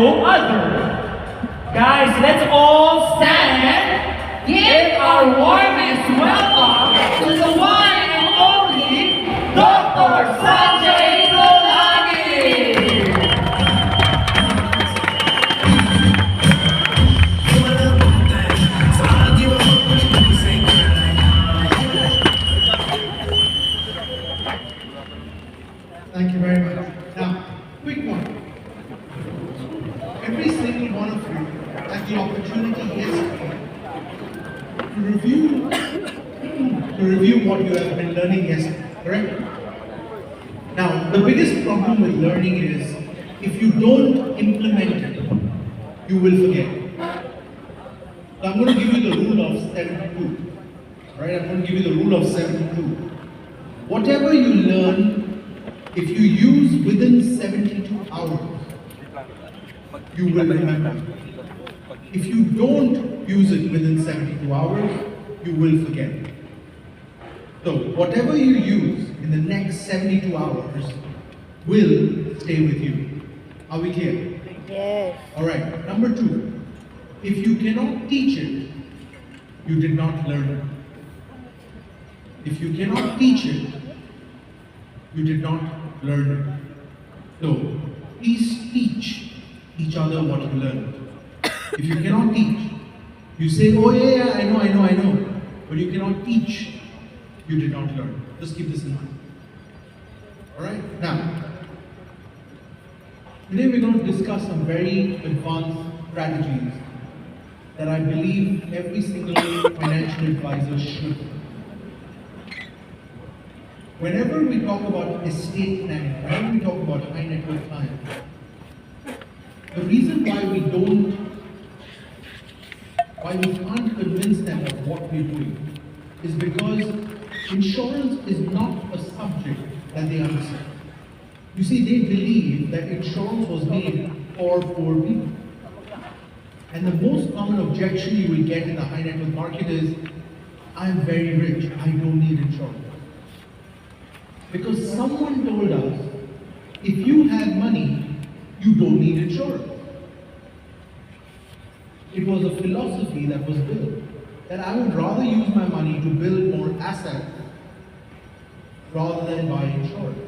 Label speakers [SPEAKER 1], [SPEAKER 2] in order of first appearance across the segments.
[SPEAKER 1] no other. Guys, let's all stand. Give our warmest welcome to the one and only Dr. Sanjay.
[SPEAKER 2] Thank you very much. Now, quick one. Every single one of you had the opportunity yesterday to review what you have been learning yesterday, correct? Now, the biggest problem with learning is if you don't implement it, you will forget. So I'm going to give you the rule of 72. Right? I'm going to give you the rule of 72. Whatever you learn, if you use within 72 hours, you will remember. If you don't use it within 72 hours, you will forget. So, whatever you use in the next 72 hours will stay with you. Are we clear?
[SPEAKER 3] Yes.
[SPEAKER 2] Alright, number 2. If you cannot teach it, you did not learn it. If you cannot teach it, you did not learn it. So, please teach each other what you learned. If you cannot teach, you say, oh yeah, I know, but you cannot teach, you did not learn. Just keep this in mind. Alright? Now, today we're going to discuss some very advanced strategies that I believe every single financial advisor should. Whenever we talk about estate planning, whenever we talk about high net worth clients, the reason why we can't convince them of what we're doing is because insurance is not a subject that they understand. You see, they believe that insurance was made for poor people. And the most common objection you will get in the high net worth market is, I'm very rich, I don't need insurance. Because someone told us, if you have money, you don't need insurance. It was a philosophy that was built, that I would rather use my money to build more assets rather than buy insurance.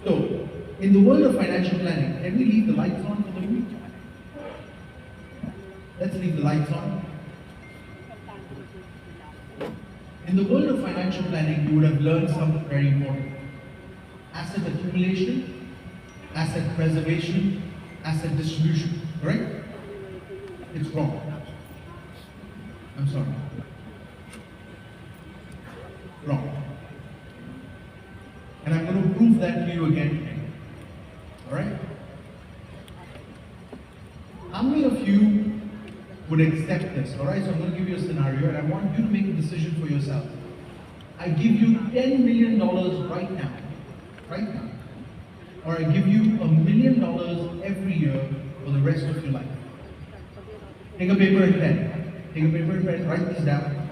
[SPEAKER 2] So, in the world of financial planning, can we leave the lights on for the week? Let's leave the lights on. In the world of financial planning, you would have learned something very important. Asset accumulation, asset preservation, asset distribution, correct? It's wrong. I'm sorry. Wrong. And I'm going to prove that to you again today. Alright? How many of you would accept this? Alright, so I'm going to give you a scenario and I want you to make a decision for yourself. I give you $10 million right now. Right now. Or I give you $1 million every year for the rest of your life. Take a paper and pen. Take a paper and pen, write this down.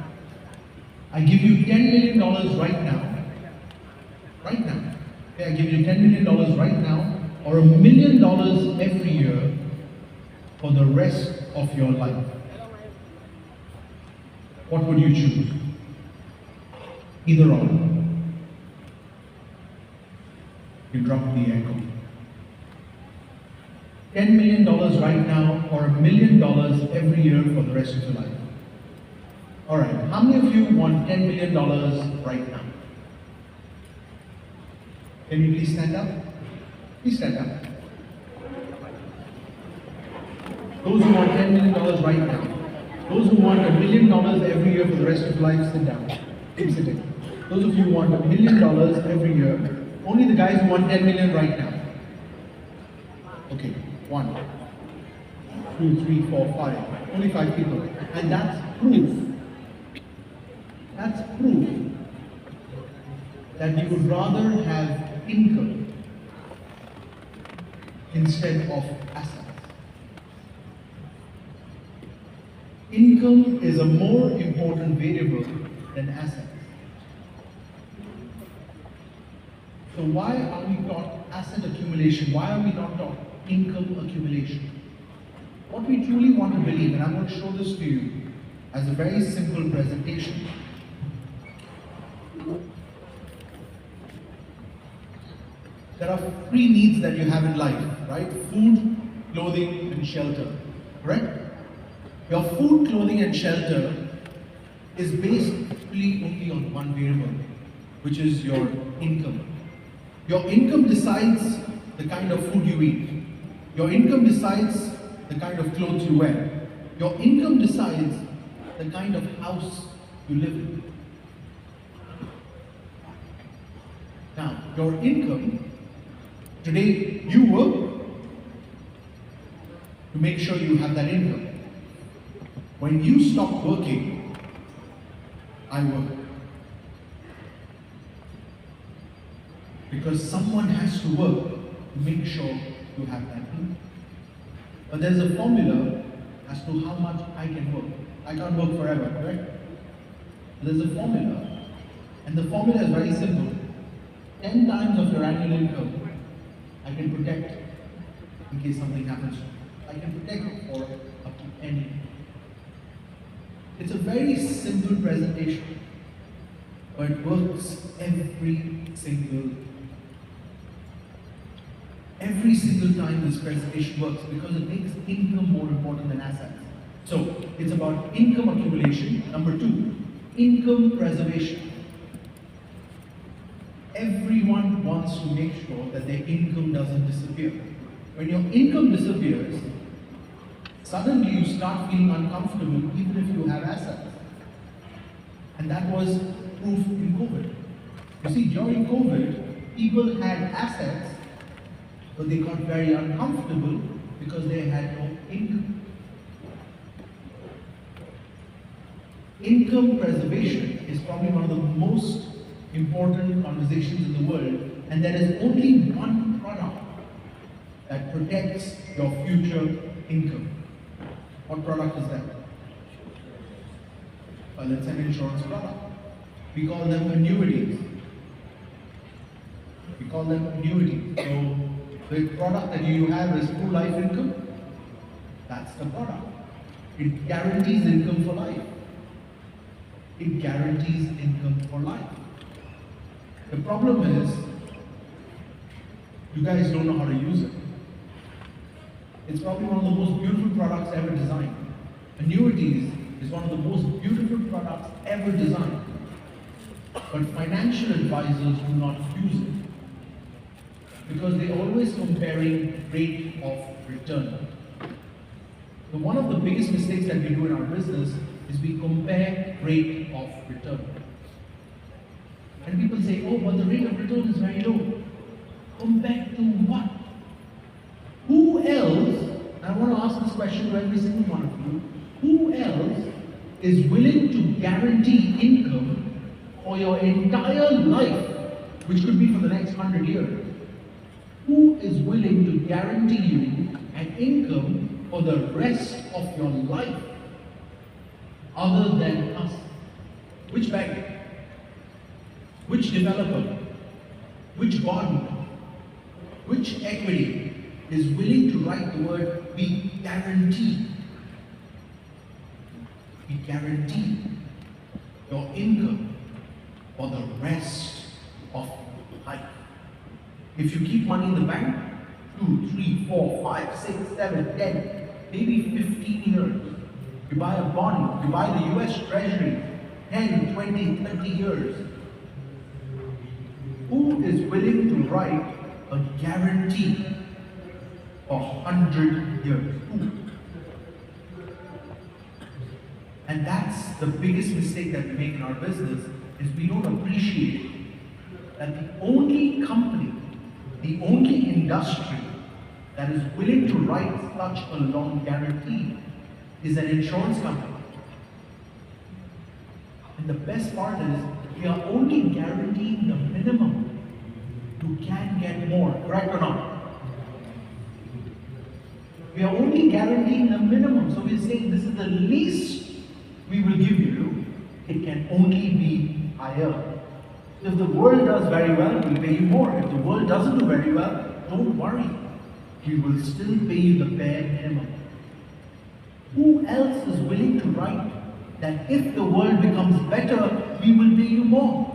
[SPEAKER 2] I give you $10 million right now. Right now. Okay, I give you $10 million right now, or $1 million every year for the rest of your life. What would you choose? Either or. You drop the echo. $10 million right now, or $1 million every year for the rest of your life. Alright, how many of you want $10 million right now? Can you please stand up? Please stand up. Those who want $10 million right now. Those who want $1 million every year for the rest of life, sit down. Keep sitting. Those of you who want $1 million every year, only the guys who want 10 million right now. Okay, 1, 2, 3, 4, 5. Only 5 people. And that's proof. That's proof that you would rather have income instead of assets. Income is a more important variable than assets. So why are we taught asset accumulation? Why are we not taught income accumulation. What we truly want to believe, and I'm going to show this to you as a very simple presentation. There are three needs that you have in life, right? Food, clothing, and shelter, correct? Your food, clothing, and shelter is basically only on one variable, which is your income. Your income decides the kind of food you eat. Your income decides the kind of clothes you wear. Your income decides the kind of house you live in. Now, your income, today you work to make sure you have that income. When you stop working, I work. Because someone has to work to make sure you have that income. But there's a formula as to how much I can work. I can't work forever, correct? There's a formula, and the formula is very simple. 10 times of your annual income, I can protect in case something happens. I can protect it for up to 10. It's a very simple presentation, but it works every single time this presentation works, because it makes income more important than assets. So it's about income accumulation. Number two, income preservation. Everyone wants to make sure that their income doesn't disappear. When your income disappears, suddenly you start feeling uncomfortable even if you have assets. And that was proof in COVID. You see, during COVID, people had assets, but they got very uncomfortable because they had no income. Income preservation is probably one of the most important conversations in the world, and there is only one product that protects your future income. What product is that? Well, it's an insurance product. We call them annuities. So the product that you have is full life income. That's the product. It guarantees income for life. It guarantees income for life. The problem is, you guys don't know how to use it. It's probably one of the most beautiful products ever designed. Annuities is one of the most beautiful products ever designed. But financial advisors do not use it, because they're always comparing rate of return. So one of the biggest mistakes that we do in our business is we compare rate of return. And people say, oh, but the rate of return is very low. Compared to what? Who else, and I want to ask this question to every single one of you, who else is willing to guarantee income for your entire life, which could be for the next 100 years? Who is willing to guarantee you an income for the rest of your life other than us? Which bank? Which developer? Which bond? Which equity is willing to write the word "we guarantee"? We guarantee your income for the rest of life. If you keep money in the bank, 2, 3, 4, 5, 6, 7, 10, maybe 15 years. You buy a bond, you buy the US Treasury, 10, 20, 30 years. Who is willing to write a guarantee for 100 years? Who? And that's the biggest mistake that we make in our business, is we don't appreciate that the only company, the only industry that is willing to write such a long guarantee is an insurance company. And the best part is, we are only guaranteeing the minimum. You can get more, correct or not? We are only guaranteeing the minimum. So we're saying this is the least we will give you. It can only be higher. If the world does very well, we'll pay you more. If the world doesn't do very well, don't worry. we will still pay you the bare minimum. Who else is willing to write that if the world becomes better, we will pay you more?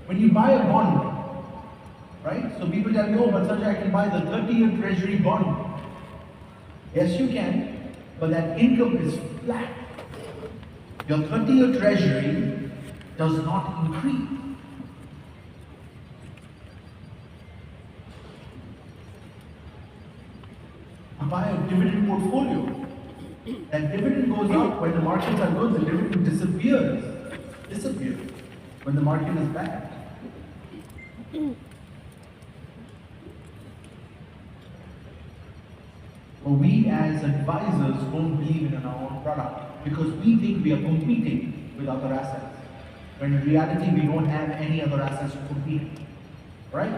[SPEAKER 2] When you buy a bond, right? So people tell me, oh, but Sanjay, I can buy the 30-year treasury bond. Yes, you can, but that income is flat. Your 30-year treasury does not increase. You buy a dividend portfolio. That dividend goes up when the markets are good, the dividend disappears when the market is bad. But we as advisors don't believe in our own product because we think we are competing with other assets. When in reality we don't have any other assets to compete with. Right?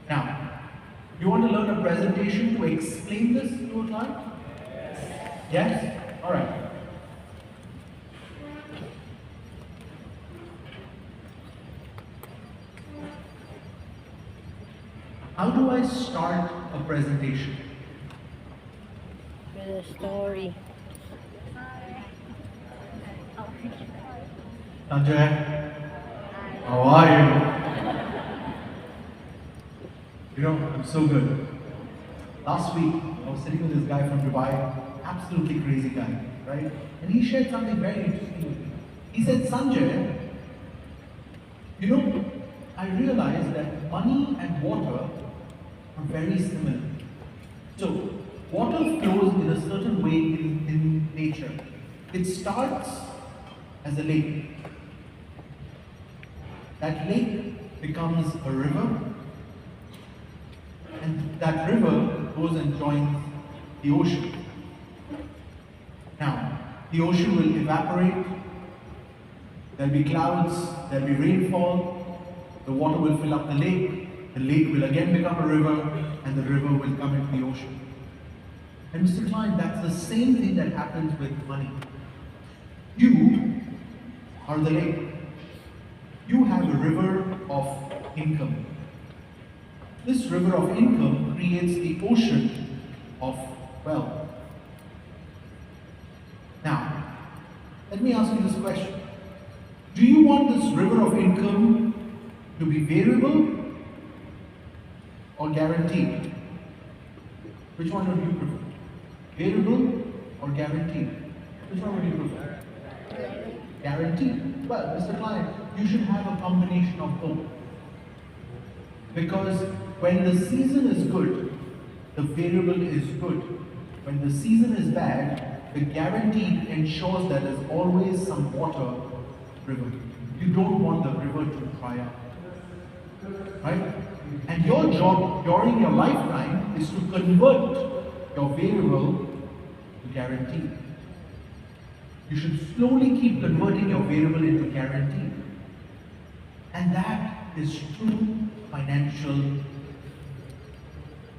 [SPEAKER 2] Now, you want to learn a presentation to explain this to a client? Yes? Alright. How do I start a presentation?
[SPEAKER 3] With a story.
[SPEAKER 2] Sanjay, how are you? You know, I'm so good. Last week, I was sitting with this guy from Dubai, absolutely crazy guy, right? And he shared something very interesting with me. He said, Sanjay, you know, I realized that money and water are very similar. So, water flows in a certain way in nature. It starts as a lake. That lake becomes a river, and that river goes and joins the ocean. Now, the ocean will evaporate, there'll be clouds, there'll be rainfall, the water will fill up the lake will again become a river, and the river will come into the ocean. And Mr. Klein, that's the same thing that happens with money. You are the lake. You have a river of income. This river of income creates the ocean of wealth. Now, let me ask you this question. Do you want this river of income to be variable or guaranteed? Which one would you prefer? Variable or guaranteed? Which one would you prefer? Guaranteed. Well, Mr. Client, you should have a combination of both. Because when the season is good, the variable is good. When the season is bad, the guaranteed ensures that there's always some water river. You don't want the river to dry up. Right? And your job during your lifetime is to convert your variable to guaranteed. You should slowly keep converting your variable into guaranteed. And that is true financial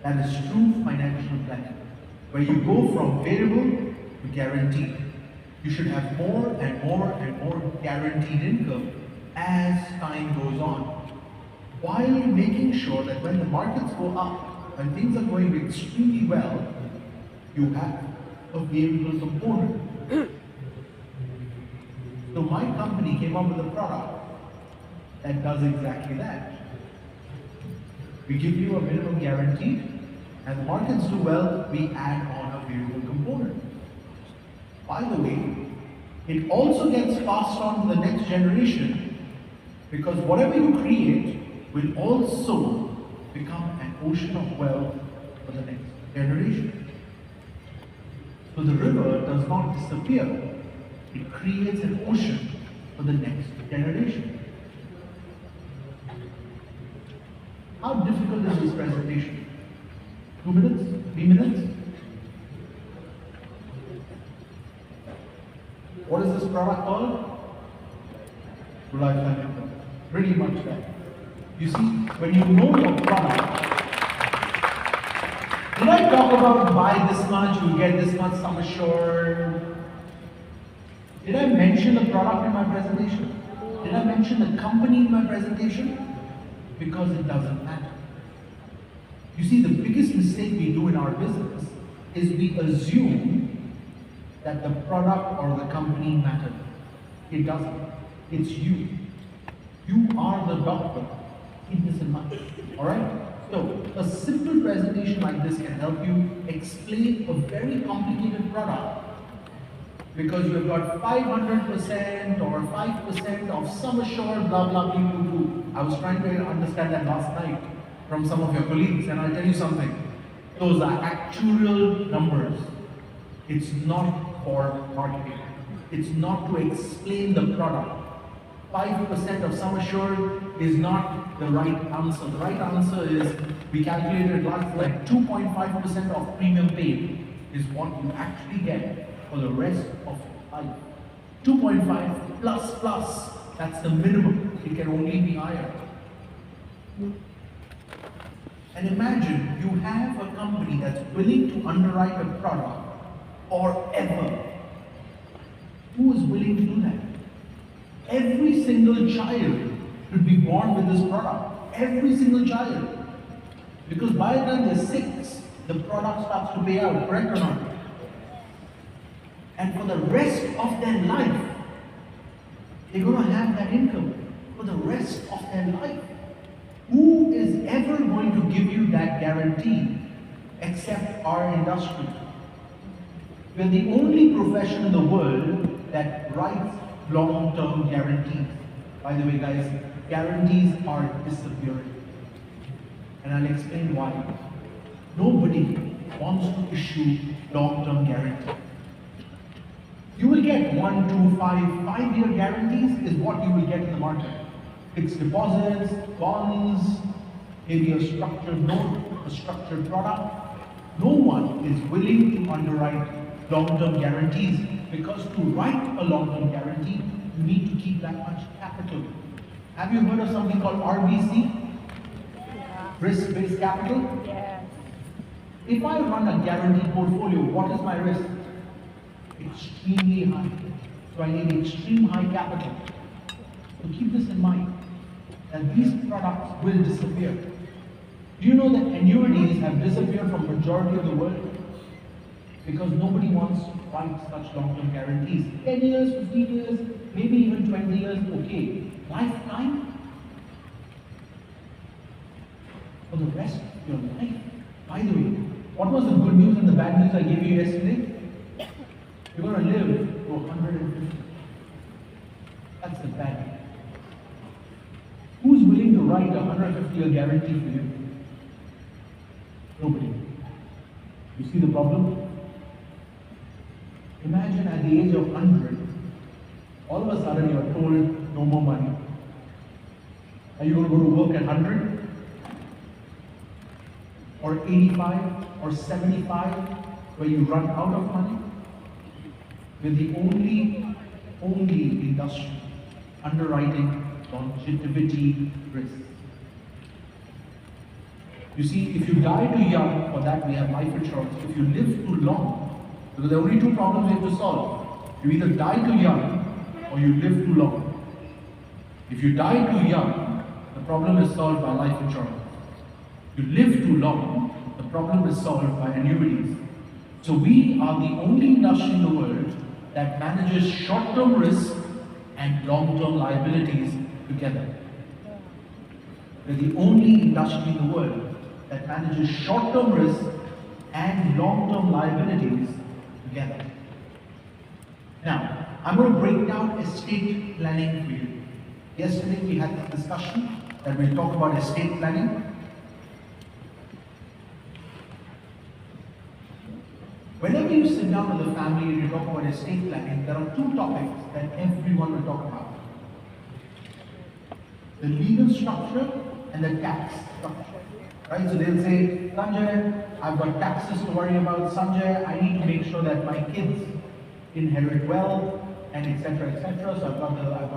[SPEAKER 2] planning. Where you go from variable to guaranteed. You should have more and more and more guaranteed income as time goes on, while making sure that when the markets go up, when things are going extremely well, you have a variable component. So my company came up with a product that does exactly that. We give you a minimum guarantee, and the markets do well, we add on a variable component. By the way, it also gets passed on to the next generation, because whatever you create will also become an ocean of wealth for the next generation. So the river does not disappear. It creates an ocean for the next generation. How difficult is this presentation? 2 minutes? 3 minutes? What is this product called? Lifetime income. Pretty much that. You see, when you know your product, did I talk about buy this much, you get this much sum assured? Did I mention the product in my presentation? Did I mention the company in my presentation? Because it doesn't matter. You see, the biggest mistake we do in our business is we assume that the product or the company matters. It doesn't. It's you. You are the doctor. Keep this in mind. Alright? So, a simple presentation like this can help you explain a very complicated product because you've got 500% or 5% of sum assured blah blah people do. I was trying to understand that last night from some of your colleagues, and I'll tell you something. Those are actuarial numbers. It's not for marketing. It's not to explain the product. 5% of sum assured is not the right answer. The right answer is, we calculated last like 2.5% of premium paid is what you actually get for the rest of your life. 2.5 plus, that's the minimum. It can only be higher. And imagine you have a company that's willing to underwrite a product forever. Who is willing to do that? Every single child should be born with this product. Every single child. Because by the time they're 6, the product starts to pay out, correct or not? And for the rest of their life, they're going to have that income for the rest of their life. Who is ever going to give you that guarantee except our industry? We're the only profession in the world that writes long-term guarantees. By the way, guys, guarantees are disappearing. And I'll explain why. Nobody wants to issue long-term guarantees. You will get 1, 2, 5-year guarantees is what you will get in the market. Fixed deposits, bonds, maybe a structured note, a structured product. No one is willing to underwrite long-term guarantees because to write a long-term guarantee, you need to keep that much capital. Have you heard of something called RBC? Risk-based capital?
[SPEAKER 3] Yes.
[SPEAKER 2] If I run a guaranteed portfolio, what is my risk? Extremely high. So I need extreme high capital. So keep this in mind, that these products will disappear. Do you know that annuities have disappeared from majority of the world? Because nobody wants to write such long-term guarantees. 10 years, 15 years, maybe even 20 years, okay. Lifetime? For the rest of your life. By the way, what was the good news and the bad news I gave you yesterday? You're going to live to 150. That's the bad news. Who's willing to write a 150-year guarantee for you? Nobody. You see the problem? Imagine at the age of 100, all of a sudden you are told no more money. Are you going to go to work at 100? Or 85? Or 75? Where you run out of money? We're the only industry underwriting longevity risk. You see, if you die too young, for that we have life insurance. If you live too long, because there are only 2 problems you have to solve. You either die too young or you live too long. If you die too young, the problem is solved by life insurance. You live too long, the problem is solved by annuities. So we are the only industry in the world that manages short-term risk and long-term liabilities together. We're the only industry in the world that manages short-term risk and long-term liabilities together. Now, I'm going to break down estate planning for you. Yesterday we had this discussion that we'll talk about estate planning. Whenever you sit down with a family and you talk about estate planning, there are 2 topics that everyone will talk about. The legal structure and the tax structure. Right? So they'll say, Sanjay, I've got taxes to worry about. Sanjay, I need to make sure that my kids inherit wealth, and etc. etc. So I've got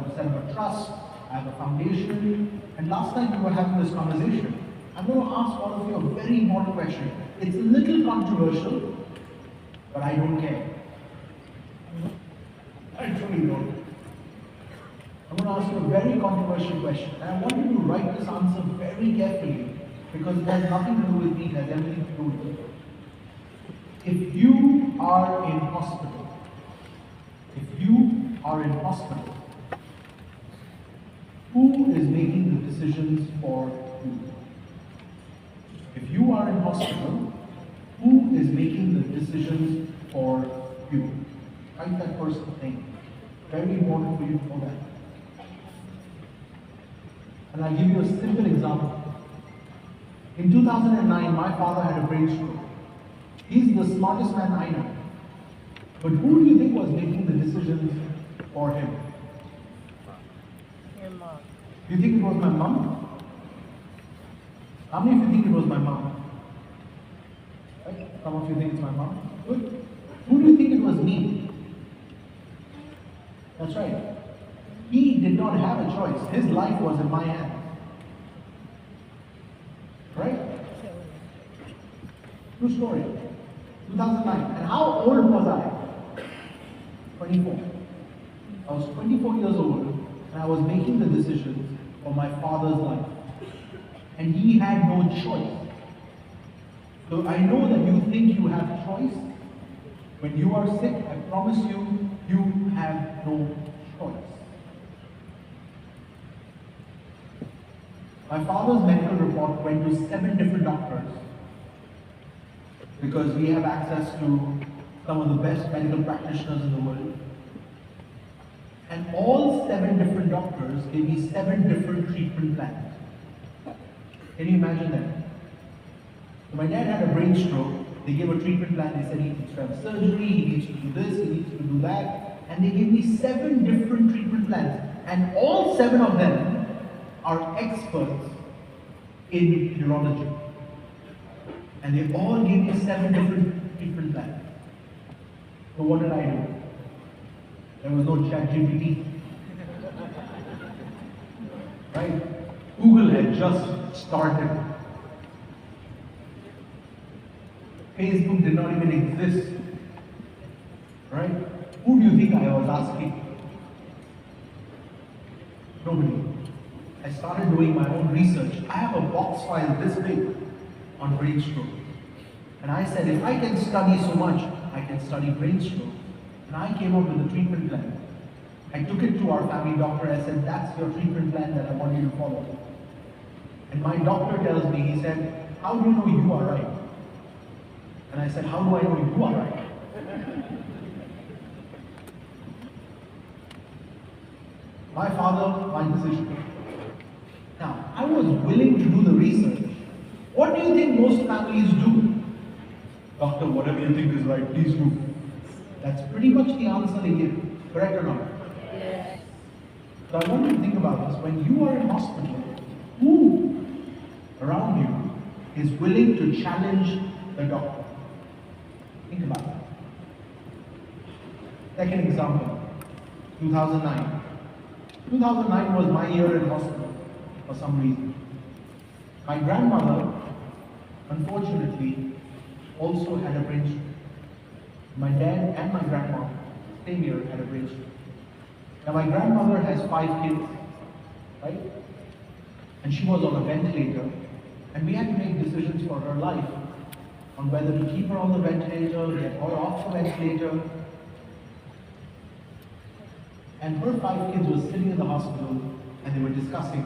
[SPEAKER 2] to set up a trust, I have a foundation. And last night we were having this conversation. I'm going to ask all of you a very important question. It's a little controversial, but I don't care. I truly don't. I'm going to ask you a very controversial question, and I want you to write this answer very carefully, because it has nothing to do with me, it has everything to do with you. If you are in hospital, who is making the decisions for you? If you are in hospital, who is making the decisions for you? Write that person's name. Very important for you to know that. And I'll give you a simple example. In 2009, my father had a brain stroke. He's the smartest man I know. But who do you think was making the decisions for him?
[SPEAKER 3] Your mom.
[SPEAKER 2] Do you think it was my mom? How many of you think it was my mom? Right? Some of you think it's my mom? Good. Who do you think it was me? That's right. He did not have a choice. His life was in my hands. Right? True story. 2009. And how old was I? 24. I was 24 years old and I was making the decisions for my father's life. And he had no choice. So I know that you think you have choice. When you are sick, I promise you, you have no choice. My father's medical report went to 7 different doctors because we have access to some of the best medical practitioners in the world. And all 7 different doctors gave me 7 different treatment plans. Can you imagine that? So my dad had a brain stroke. They gave a treatment plan. They said he needs to have surgery, he needs to do this, he needs to do that. And they gave me 7 different treatment plans. And all 7 of them are experts in neurology. And they all gave me 7 different treatment plans. So what did I do? There was no ChatGPT. Right? Google had just started. Facebook did not even exist. Right? Who do you think I was asking? Nobody. I started doing my own research. I have a box file this big on brain stroke. And I said, if I can study so much, I can study brain stroke. And I came up with a treatment plan. I took it to our family doctor. I said, that's your treatment plan that I want you to follow. And my doctor tells me, he said, how do you know you are right? And I said, how do I know you are right? My father, my decision. Now, I was willing to do the research. What do you think most families do? Doctor, whatever you think is right, please do. That's pretty much the answer they give. Correct or not?
[SPEAKER 3] Yes.
[SPEAKER 2] So I want you to think about this. When you are in hospital, who around you is willing to challenge the doctor? Think about it. Second example, 2009. 2009 was my year in hospital for some reason. My grandmother, unfortunately, also had a brain stroke. My dad and my grandma, same year, had a brain stroke. Now my grandmother has 5 kids, right? And she was on a ventilator, and we had to make decisions for her life on whether to keep her on the ventilator, get her off the ventilator. And her 5 kids were sitting in the hospital and they were discussing.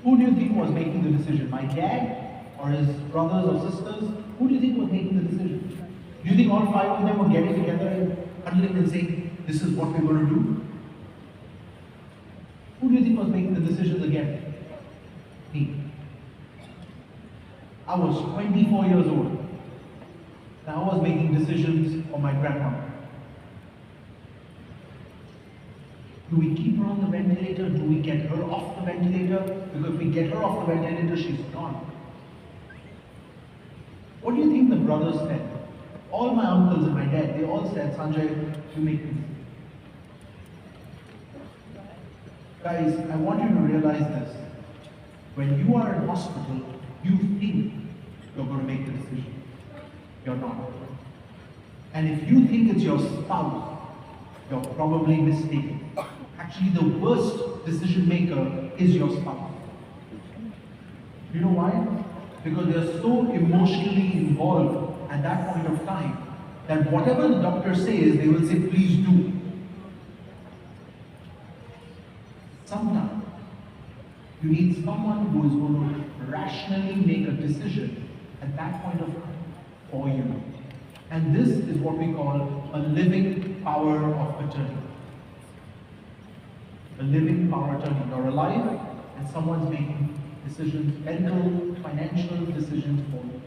[SPEAKER 2] Who do you think was making the decision? My dad or his brothers or sisters? Who do you think was making the decision? Do you think all 5 of them were getting together and huddling and saying, this is what we're going to do? Who do you think was making the decisions again? Me. I was 24 years old. And I was making decisions for my grandmother. Do we keep her on the ventilator? Do we get her off the ventilator? Because if we get her off the ventilator, she's gone. What do you think the brothers said? All my uncles and my dad, they all said, Sanjay, you make me. Guys, I want you to realize this. When you are in hospital, you think you're going to make the decision. You're not. And if you think it's your spouse, you're probably mistaken. Actually, the worst decision maker is your spouse. You know why? Because they are so emotionally involved at that point of time that whatever the doctor says, they will say, please do. Sometimes you need someone who is going to rationally make a decision at that point of time for you. And this is what we call a living power of attorney. A living power of attorney. You're alive and someone's making decisions, mental, financial decisions for you.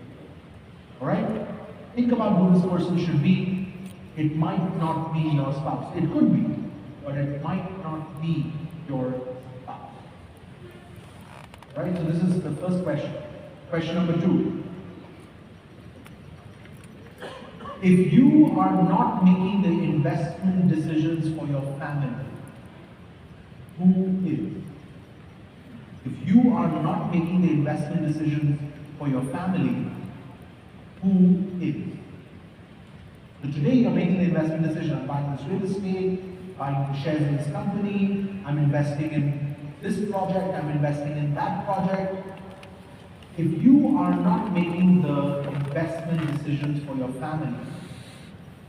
[SPEAKER 2] Alright? Think about who this person should be. It might not be your spouse. It could be, but it might not be your spouse. Right? So this is the first question. Question number 2. If you are not making the investment decisions for your family, who is? If you are not making the investment decisions for your family, who is? So today you're making the investment decision. I'm buying this real estate, buying shares in this company, I'm investing in this project, I'm investing in that project. If you are not making the investment decisions for your family,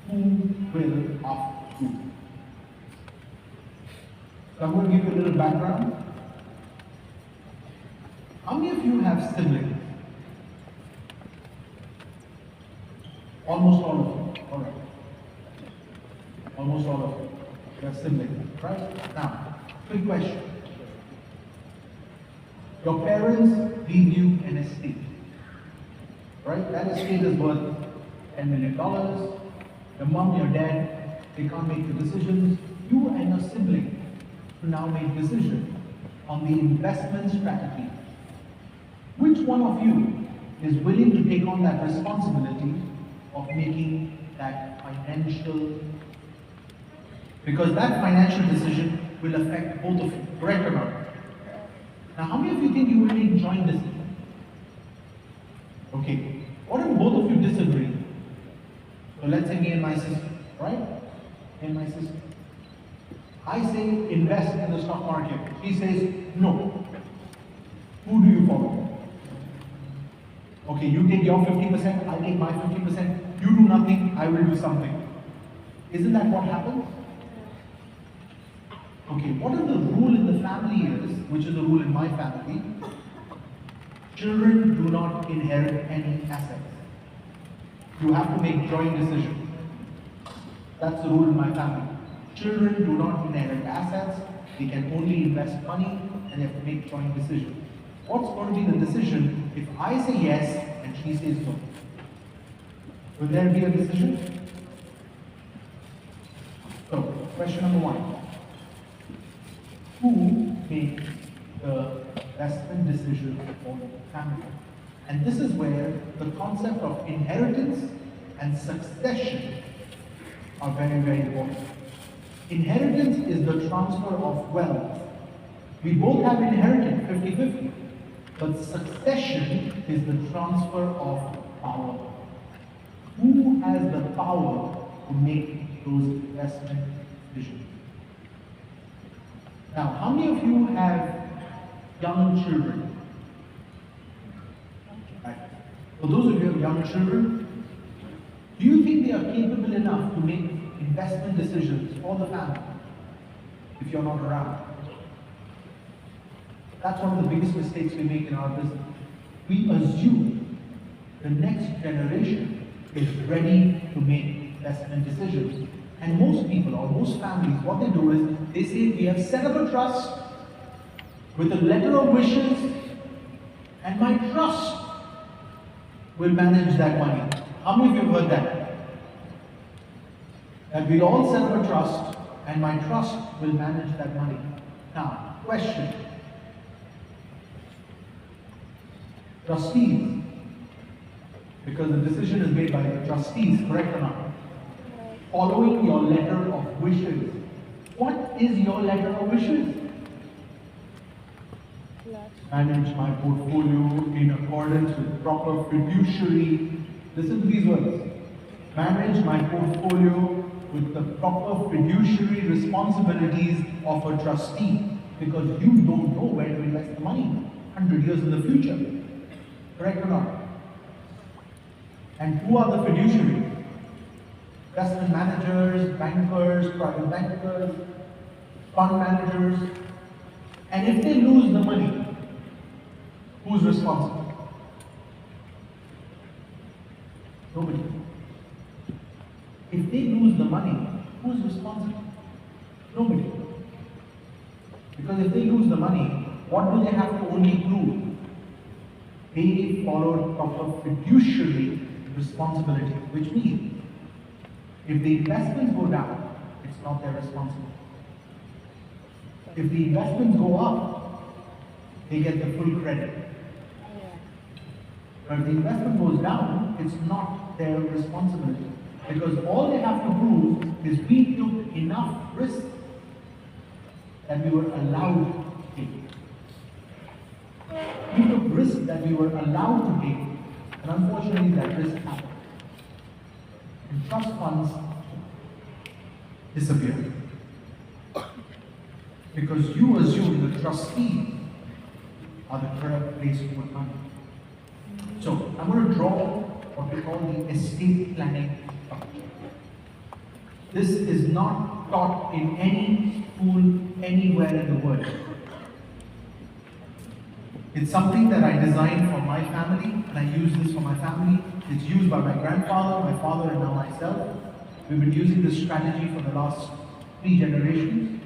[SPEAKER 2] who will after you? So I'm going to give you a little background. How many of you have siblings? Almost all of you. All right. Almost all of you. You have siblings, right? Now, quick question. Your parents leave you an estate. Right? That estate is worth $10 million. Your mom, your dad, they can't make the decisions. You and your sibling to now make decisions on the investment strategy. Which one of you is willing to take on that responsibility of making that financial, because that financial decision will affect both of you, correct or not? Now, how many of you think you will take joint decision? Okay, what if both of you disagree? So let's say me and my sister, right? Me and my sister. I say invest in the stock market. She says no. Who do you follow? Okay, you take your 50%, I take my 50%, you do nothing, I will do something. Isn't that what happens? Okay, what if the rule in the family is, which is the rule in my family, children do not inherit any assets. You have to make joint decisions. That's the rule in my family. Children do not inherit assets, they can only invest money, and they have to make joint decisions. What's going to be the decision if I say yes and she says no? Will there be a decision? So, question number 1. Who makes the investment decision for the family? And this is where the concept of inheritance and succession are very, very important. Inheritance is the transfer of wealth. We both have inheritance, 50-50. But succession is the transfer of power. Who has the power to make those investment decisions? Now, how many of you have young children? Right. For those of you who have young children, do you think they are capable enough to make investment decisions for the family if you're not around? That's one of the biggest mistakes we make in our business. We assume the next generation is ready to make investment decisions. And most people, or most families, what they do is, they say, we have set up a trust with a letter of wishes, and my trust will manage that money. How many of you have heard that? That we all set up a trust, and my trust will manage that money. Now, question. Trustees, because the decision is made by the trustees, correct or not? Following your letter of wishes. What is your letter of wishes? Manage my portfolio in accordance with proper fiduciary. Listen to these words. Manage my portfolio with the proper fiduciary responsibilities of a trustee, because you don't know where to invest the money 100 years in the future. Correct or not? And who are the fiduciaries? Investment managers, bankers, private bankers, fund managers. And if they lose the money, who's responsible? Nobody. If they lose the money, who's responsible? Nobody. Because if they lose the money, what do they have to only prove? They followed proper fiduciary responsibility, which means if the investments go down, it's not their responsibility. If the investments go up, they get the full credit. But if the investment goes down, it's not their responsibility. Because all they have to prove is we took enough risk that we were allowed to take. We took risk that we were allowed to take, and unfortunately that risk happened. And trust funds disappear. Because you assume the trustee are the correct place to put money. So I'm going to draw what we call the estate planning structure. This is not taught in any school anywhere in the world. It's something that I designed for my family, and I use this for my family. It's used by my grandfather, my father, and now myself. We've been using this strategy for the last 3 generations.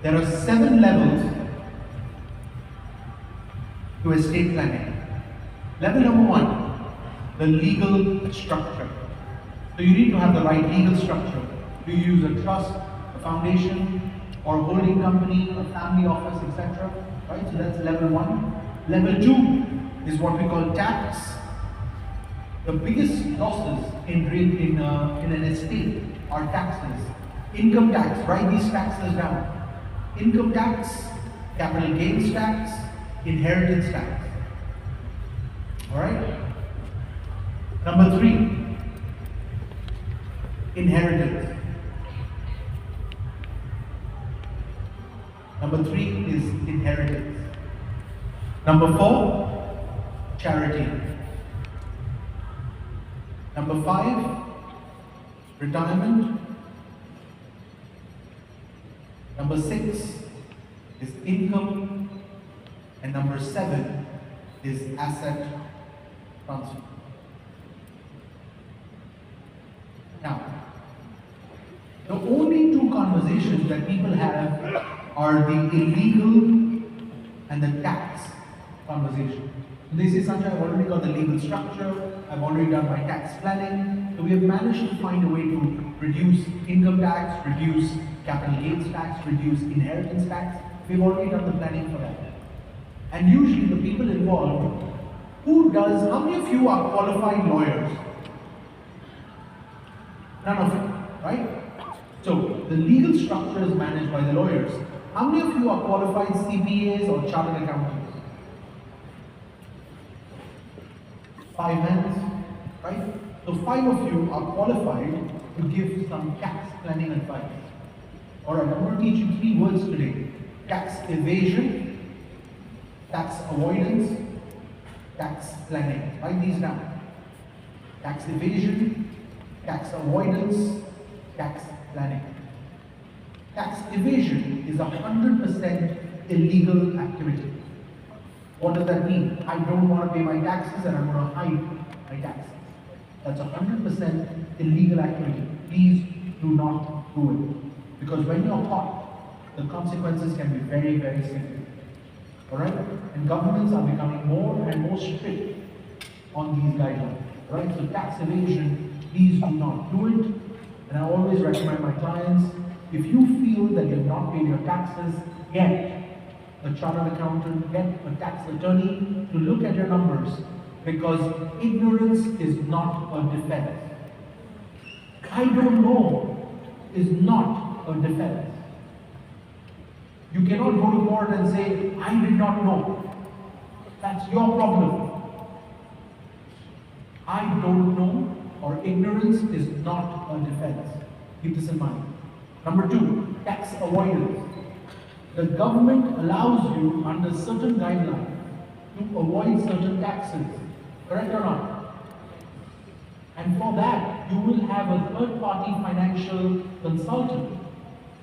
[SPEAKER 2] There are 7 levels to estate planning. Level number 1, the legal structure. So you need to have the right legal structure. Do you use a trust, a foundation, or a holding company, a family office, etc.? Right? So that's level 1. Level 2 is what we call tax. The biggest losses in an estate are taxes. Income tax, write these taxes down. Income tax, capital gains tax, inheritance tax. Alright? Number 3, inheritance. Number 3 is inheritance. Number 4, charity. Number 5, retirement. Number 6 is income. And number 7 is asset transfer. Now, the only 2 conversations that people have are the illegal and the tax conversation. They say, Sanjay, I've already got the legal structure, I've already done my tax planning, so we have managed to find a way to reduce income tax, reduce capital gains tax, reduce inheritance tax. We've already done the planning for that. And usually the people involved, how many of you are qualified lawyers? None of you, right? So the legal structure is managed by the lawyers. How many of you are qualified CPAs or chartered accountants? 5 hands, right? So 5 of you are qualified to give some tax planning advice. Alright, I'm going to teach you 3 words today. Tax evasion, tax avoidance, tax planning. Write these down. Tax evasion, tax avoidance, tax planning. Tax evasion is 100% illegal activity. What does that mean? I don't want to pay my taxes and I'm going to hide my taxes. That's 100% illegal activity. Please do not do it. Because when you're caught, the consequences can be very, very severe. Alright? And governments are becoming more and more strict on these guidelines. Alright? So tax evasion, please do not do it. And I always recommend my clients, if you feel that you have not paid your taxes, get a chartered accountant, get a tax attorney to look at your numbers, because ignorance is not a defense. I don't know is not a defense. You cannot go to court and say, I did not know. That's your problem. I don't know or ignorance is not a defense. Keep this in mind. Number 2, tax avoidance. The government allows you under certain guidelines to avoid certain taxes. Correct or not? And for that, you will have a third-party financial consultant,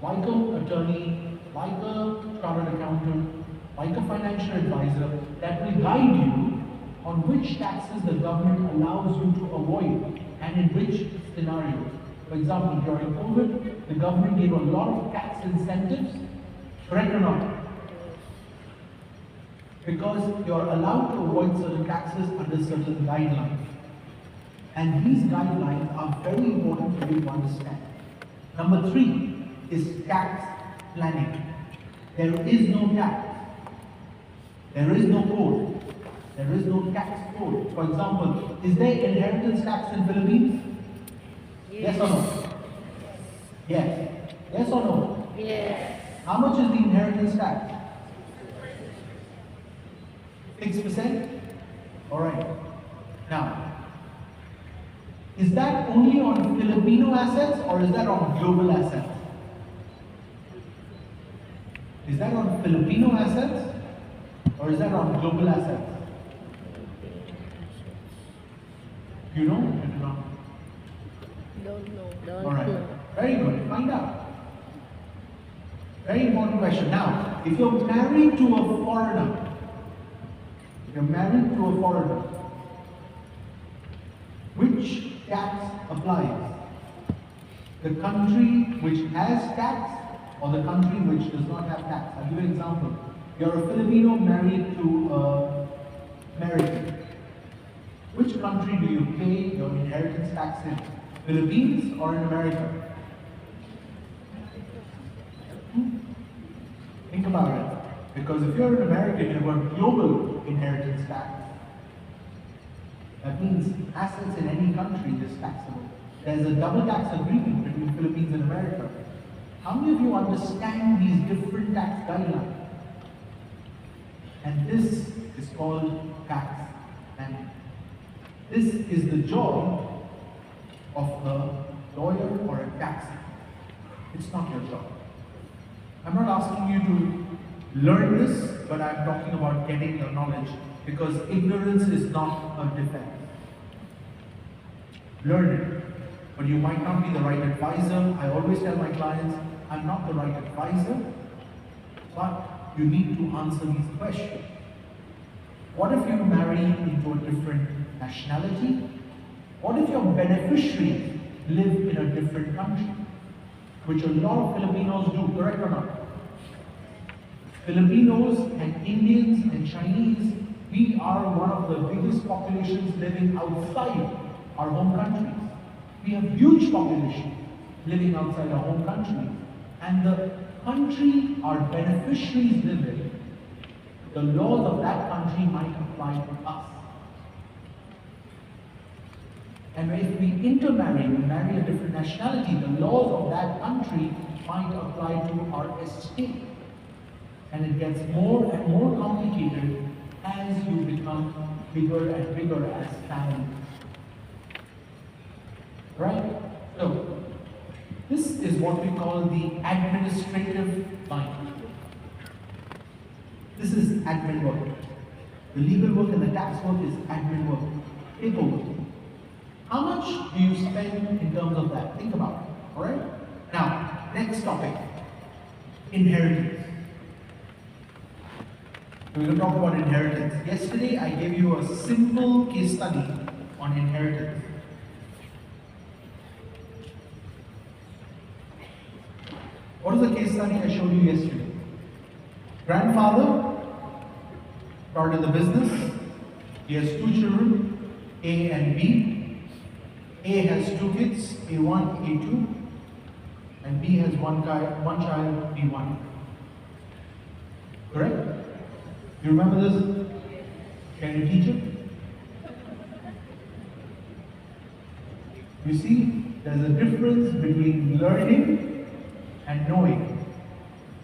[SPEAKER 2] like an attorney, like a chartered accountant, like a financial advisor, that will guide you on which taxes the government allows you to avoid and in which scenarios. For example, during COVID, the government gave a lot of tax incentives, correct or not? Because you're allowed to avoid certain taxes under certain guidelines. And these guidelines are very important for you to understand. Number 3 is tax planning. There is no tax. There is no code. There is no tax code. For example, is there inheritance tax in Philippines? Yes or no? Yes. Yes or no?
[SPEAKER 3] Yes.
[SPEAKER 2] How much is the inheritance tax? 6%? Alright. Now, is that only on Filipino assets or is that on global assets? Is that on Filipino assets or is that on global assets? You know? You do not.
[SPEAKER 3] Don't know.
[SPEAKER 2] Alright. Very good. Find out. Very important question. Now, if you're married to a foreigner, which tax applies? The country which has tax or the country which does not have tax? I'll give you an example. You're a Filipino married to an American. Which country do you pay your inheritance tax in? Philippines or in America? Think about it. Because if you're an American, you've got global inheritance tax. That means assets in any country is taxable. There's a double tax agreement between Philippines and America. How many of you understand these different tax guidelines? And this is called tax planning. This is the job of a lawyer or a tax. It's not your job. I'm not asking you to learn this, but I'm talking about getting your knowledge, because ignorance is not a defense. Learn it, but you might not be the right advisor. I always tell my clients, I'm not the right advisor, but you need to answer these questions. What if you marry into a different nationality? What if your beneficiaries live in a different country? Which a lot of Filipinos do, correct or not? Filipinos and Indians and Chinese, we are one of the biggest populations living outside our home countries. We have huge populations living outside our home countries. And the country our beneficiaries live in, the laws of that country might apply to us. And if we intermarry, we marry a different nationality, the laws of that country might apply to our estate. And it gets more and more complicated as you become bigger and bigger as family. Right? So, this is what we call the administrative line. This is admin work. The legal work and the tax work is admin work, paperwork. How much do you spend in terms of that? Think about it. Alright? Now, next topic. Inheritance. We're going to talk about inheritance. Yesterday I gave you a simple case study on inheritance. What is the case study I showed you yesterday? Grandfather started the business. He has 2 children, A and B. A has 2 kids, A1, A2. And B has one child, B1. Correct? You remember this? Can you teach it? You see, there's a difference between learning and knowing.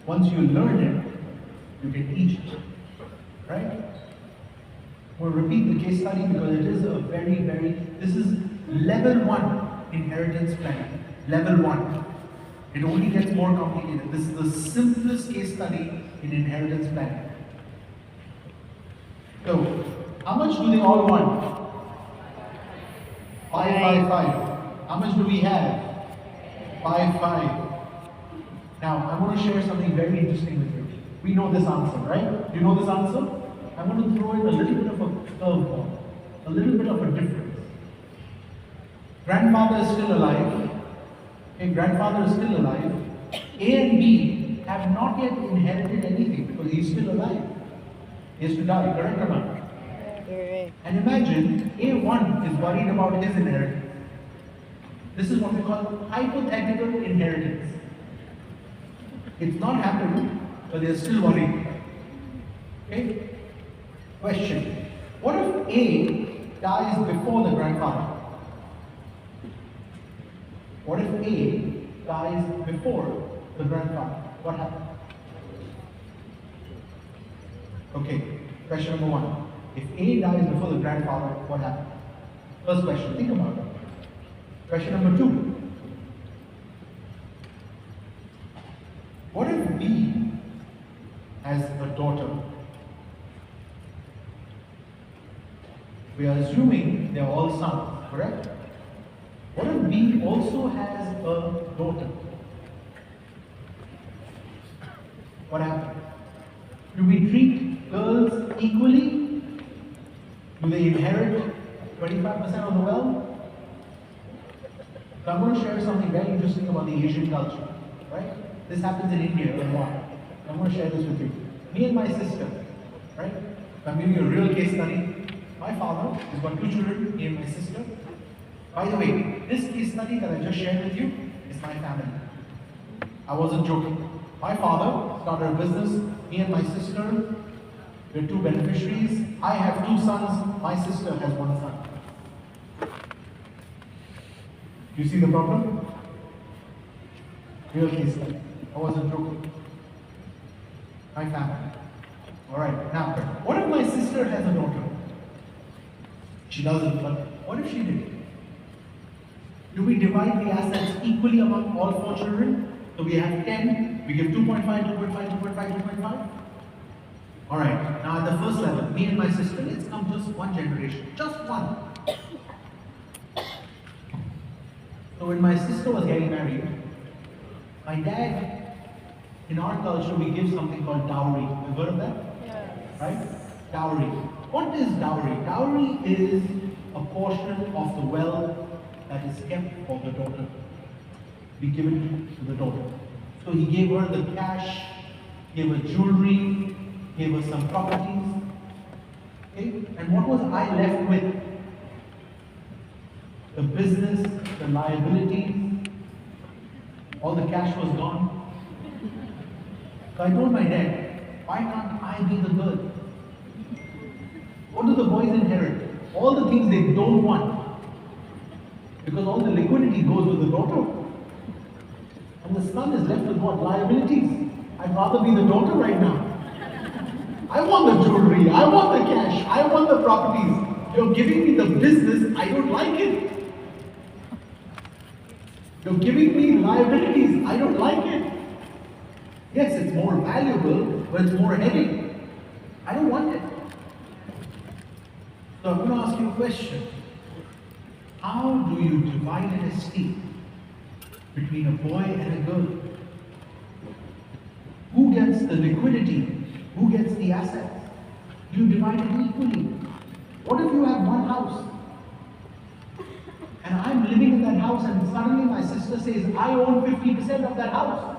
[SPEAKER 2] Once you learn it, you can teach it. Right? We'll repeat the case study because it is a this is level 1 inheritance planning. Level 1. It only gets more complicated. This is the simplest case study in inheritance planning. So, how much do they all want? 5. How much do we have? 5. Now, I want to share something very interesting with you. We know this answer, right? Do you know this answer? I want to throw in a little bit of a curveball, a little bit of a difference. Grandfather is still alive. Okay, grandfather is still alive. A and B have not yet inherited anything because he's still alive. He has to die, correct or not?
[SPEAKER 3] Correct.
[SPEAKER 2] And imagine A1 is worried about his inheritance. This is what we call hypothetical inheritance. It's not happened, but they're still worried. Okay? Question. What if A dies before the grandfather? What if A dies before the grandfather? What happens? Okay, question number 1. If A dies before the grandfather, what happens? First question, think about it. Question number 2. What if B has a daughter? We are assuming they are all sons, correct? What if B also has a daughter? What happens? Do we treat girls equally? Do they inherit 25% of the wealth? So I'm going to share something very interesting about the Asian culture, right? This happens in India a lot. I'm going to share this with you. Me and my sister, right? I'm giving you a real case study. My father has got 2 children, me and my sister. By the way, this case study that I just shared with you is my family. I wasn't joking. My father started a business, me and my sister, we're 2 beneficiaries. I have 2 sons, my sister has 1 son. You see the problem? Real case study. I wasn't joking. My family. Alright, now, what if my sister has a daughter? She doesn't, but what if she did? Do we divide the assets equally among all 4 children? So we have 10, we give 2.5, 2.5, 2.5, 2.5. Alright, now at the first level, me and my sister, let's come just 1 generation. Just 1. So when my sister was getting married, my dad, in our culture, we give something called dowry. You've heard of that?
[SPEAKER 3] Yes.
[SPEAKER 2] Right? Dowry. What is dowry? Dowry is a portion of the wealth that is kept for the daughter. We give it to the daughter. So he gave her the cash, gave her jewelry, gave her some properties. Okay? And what was I left with? The business, the liabilities, all the cash was gone. So I told my dad, why can't I be the girl? What do the boys inherit? All the things they don't want. Because all the liquidity goes with the daughter. And the son is left with what? Liabilities. I'd rather be the daughter right now. I want the jewelry, I want the cash, I want the properties. You're giving me the business, I don't like it. You're giving me liabilities, I don't like it. Yes, it's more valuable, but it's more headache. I don't want it. So I'm going to ask you a question. How do you divide an estate between a boy and a girl? Who gets the liquidity? Who gets the assets? You divide it equally. What if you have 1 house? And I'm living in that house and suddenly my sister says, I own 50% of that house.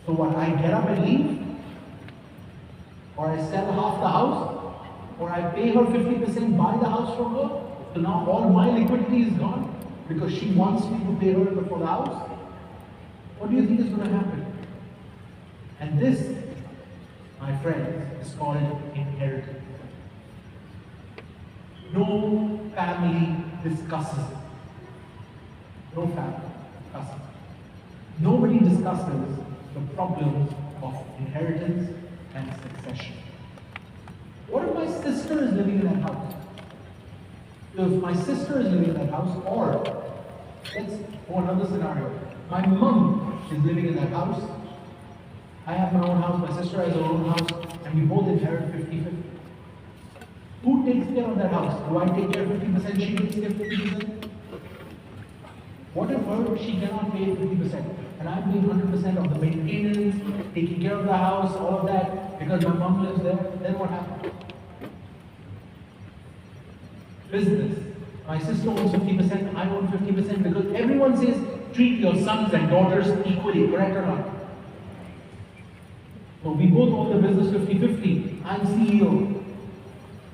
[SPEAKER 2] So what, I get up and leave? Or I sell half the house? Or I pay her 50%, buy the house from her? So now all my liquidity is gone because she wants me to pay her for the house? What do you think is going to happen? And this, my friends, is called inheritance. No family discusses it. No family discusses it. Nobody discusses the problems of inheritance and succession. What if my sister is living in that house? So if my sister is living in that house, or let's go another scenario. My mom is living in that house. I have my own house, my sister has her own house. and we both inherit 50-50. Who takes care of that house? Do I take care of 50%? She takes care of 50%? What if she cannot pay 50%? And I'm paying 100% of the maintenance, taking care of the house, all of that, because my mom lives there? Then what happens? Business. My sister owns 50%, I own 50% because everyone says treat your sons and daughters equally, correct or not? So we both own the business 50-50. I'm CEO.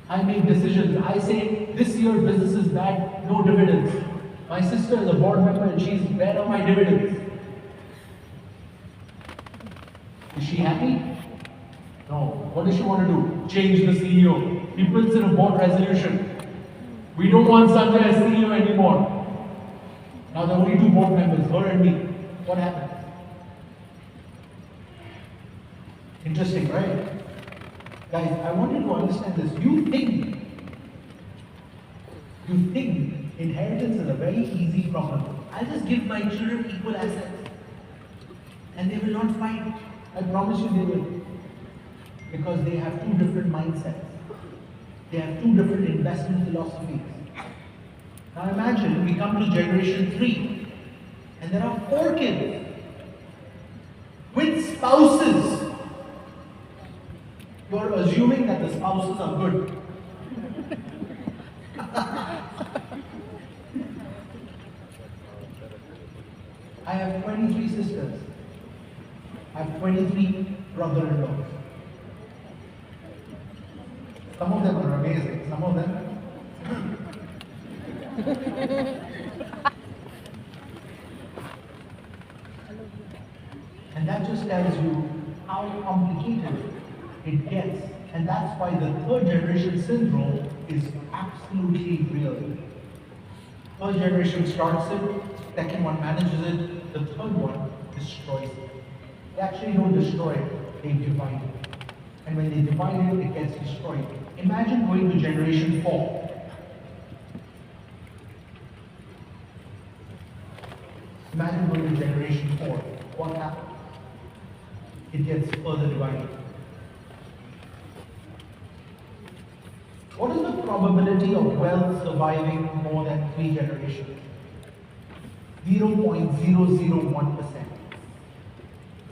[SPEAKER 2] I make decisions. I say this year business is bad, no dividends. My sister is a board member and she's bad on my dividends. Is she happy? No. What does she want to do? Change the CEO. He puts in a board resolution. We don't want Sanjay as CEO anymore. Now there are only two board members, her and me. What happened? Interesting, right? Guys, I want you to understand this. You think inheritance is a very easy problem. I'll just give my children equal assets and they will not fight. I promise you they will. Because they have two different mindsets. They have two different investment philosophies. Now imagine we come to generation 3 and there are 4 kids with spouses. You're assuming that the spouses are good. I have 23 sisters. I have 23 brother-in-laws. Some of them are amazing, some of them. And that just tells you how complicated it gets. And that's why the third generation syndrome is absolutely real. First generation starts it, second one manages it, the third one destroys it. They actually don't destroy it, they divide it. And when they divide it, it gets destroyed. Imagine going to generation 4. Imagine going to generation 4. What happens? It gets further divided. What is the probability of wealth surviving more than 3 generations? 0.001%.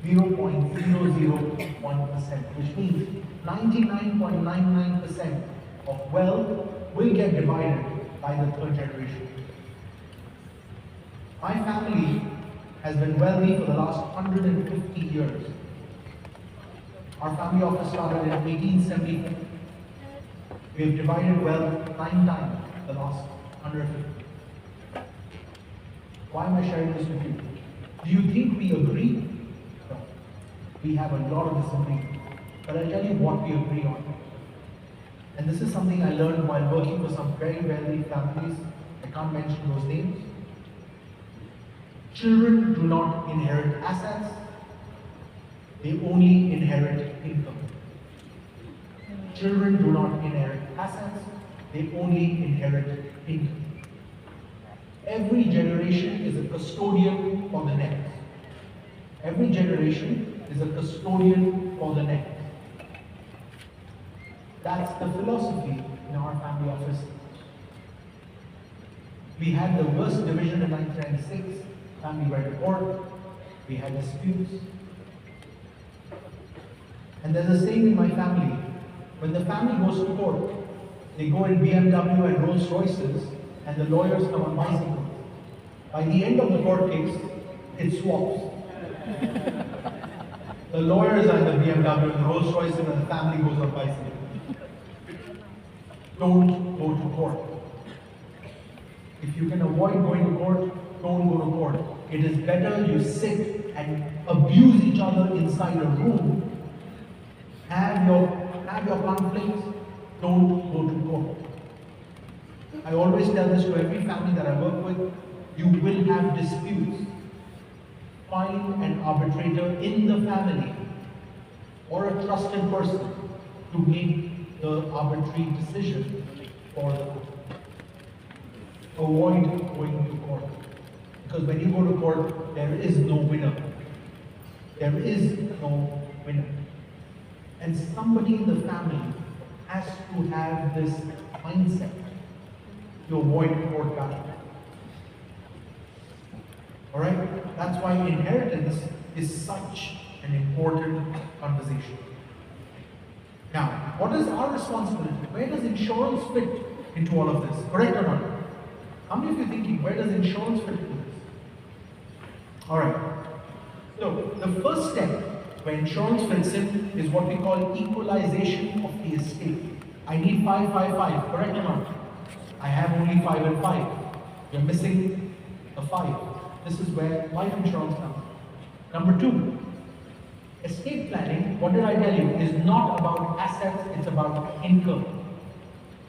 [SPEAKER 2] 0.001%, which means 99.99% of wealth will get divided by the third generation. My family has been wealthy for the last 150 years. Our family office started in 1874. We have divided wealth 9 times the last 150. Why am I sharing this with you? Do you think we agree? No. We have a lot of disagreement. But I'll tell you what we agree on. And this is something I learned while working for some very wealthy families. I can't mention those names. Children do not inherit assets. They only inherit income. Children do not inherit assets. They only inherit income. Every generation is a custodian for the next. Every generation is a custodian for the next. That's the philosophy in our family office. We had the worst division in 1996. Family went to court. We had disputes. And there's a saying in my family, when the family goes to court, they go in BMW and Rolls Royces, and the lawyers come on bicycles. By the end of the court case, it swaps. The lawyers are in the BMW and the Rolls Royces, and the family goes on bicycles. Don't go to court. If you can avoid going to court, don't go to court. It is better you sit and abuse each other inside a room. Have your conflicts. Don't go to court. I always tell this to every family that I work with. You will have disputes. Find an arbitrator in the family or a trusted person to make the arbitrary decision for the court. Avoid going to court. Because when you go to court, there is no winner. There is no winner. And somebody in the family has to have this mindset to avoid court battle. Alright? That's why inheritance is such an important conversation. Now, what is our responsibility? Where does insurance fit into all of this? Correct or not? How many of you are thinking, where does insurance fit into this? Alright. So, the first step where insurance fits in is what we call equalization of the estate. I need 5, 5, 5. Correct or not? I have only 5 and 5. You're missing a 5. This is where life insurance comes. Number 2, estate planning, what did I tell you, is not about assets, it's about income.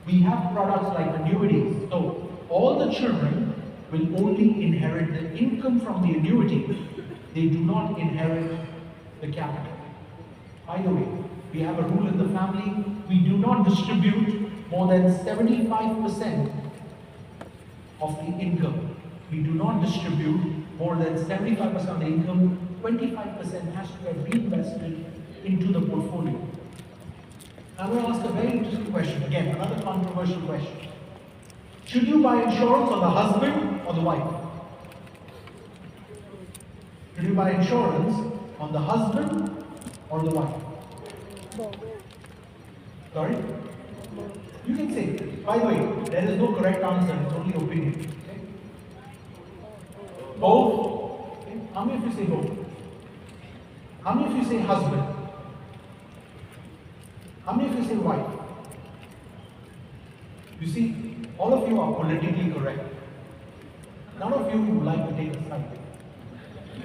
[SPEAKER 2] We have products like annuities. So all the children will only inherit the income from the annuity. They do not inherit the capital. By the way, we have a rule in the family, we do not distribute more than 75% of the income. We do not distribute more than 75% of the income. 25% has to get reinvested into the portfolio. I'm going to ask a very interesting question. Again, another controversial question. Should you buy insurance on the husband or the wife? Should you buy insurance on the husband or the wife? Sorry? You can say. By the way, there is no correct answer, it's only opinion. Okay? Both? Okay. How many of you say both? How many of you say husband? How many of you say wife? You see, all of you are politically correct. None of you would like to take a side.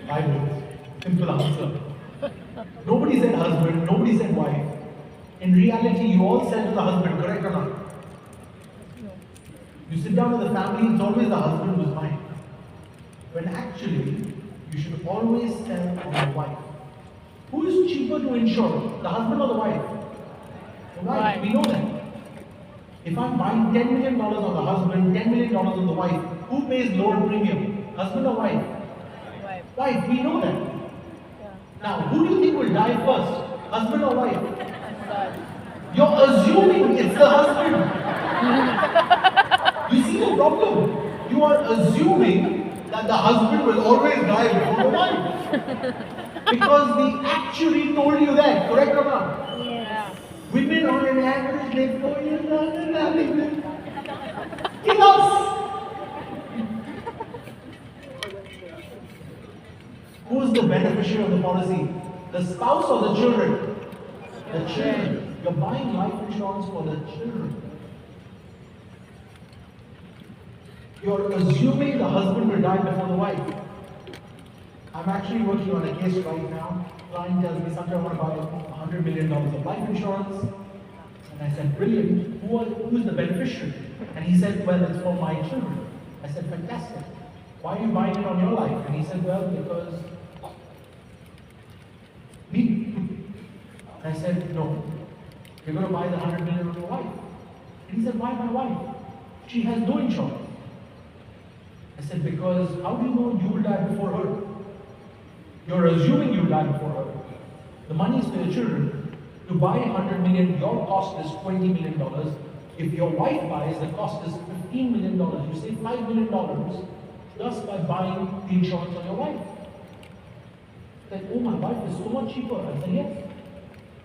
[SPEAKER 2] I would. Simple answer. Nobody said husband, nobody said wife. In reality, you all said to the husband, correct or not? You sit down with the family, it's always the husband who's mine. When actually, you should always tell on the wife. Who is cheaper to insure, the husband or the wife? The wife, we know that. If I'm buying $10 million on the husband, $10 million on the wife, who pays lower premium? Husband or wife?
[SPEAKER 3] Wife.
[SPEAKER 2] Wife, we know that.
[SPEAKER 3] Yeah.
[SPEAKER 2] Now, who do you think will die first? Husband or wife?
[SPEAKER 3] God.
[SPEAKER 2] You're assuming it's the husband. You see the problem? You are assuming that the husband will always die before the wife. Because the actuary told you that, correct or not?
[SPEAKER 3] Yes.
[SPEAKER 2] Women on an average live 4 years longer than men. Kill us! Who is the beneficiary of the policy? The spouse or the children? The children. You're buying life insurance for the children. You're assuming the husband will die before the wife. I'm actually working on a case right now. Client tells me, Sanjay, I want to buy $100 million of life insurance. And I said, brilliant. Who is the beneficiary? And he said, well, it's for my children. I said, fantastic. Why are you buying it on your life? And he said, well, because me. And I said, no. You're going to buy the $100 million on your wife. And he said, why my wife? She has no insurance. I said, because how do you know you will die before her? You're assuming you'll die before her. The money is for your children. To buy $100 million, your cost is $20 million. If your wife buys, the cost is $15 million. You save $5 million just by buying the insurance on your wife. Like, oh, my wife is so much cheaper. I said, yes.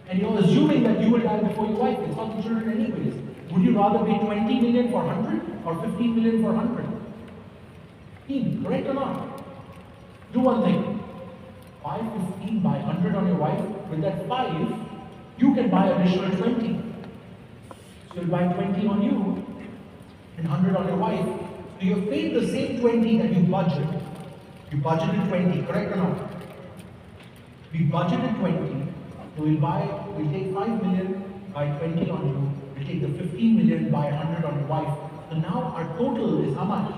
[SPEAKER 2] And you're assuming that you will die before your wife. It's not the children anyways. Would you rather pay $20 million for 100 or $15 million for 100? 15, correct or not? Do one thing. Buy 15, buy 100 on your wife. With that 5, you can buy additional 20. So you'll buy 20 on you and 100 on your wife. So you've paid the same 20 that you budget. You budgeted 20, correct or not? We budgeted 20. So we'll take 5 million, buy 20 on you. We'll take the 15 million, buy 100 on your wife. So now our total is how much?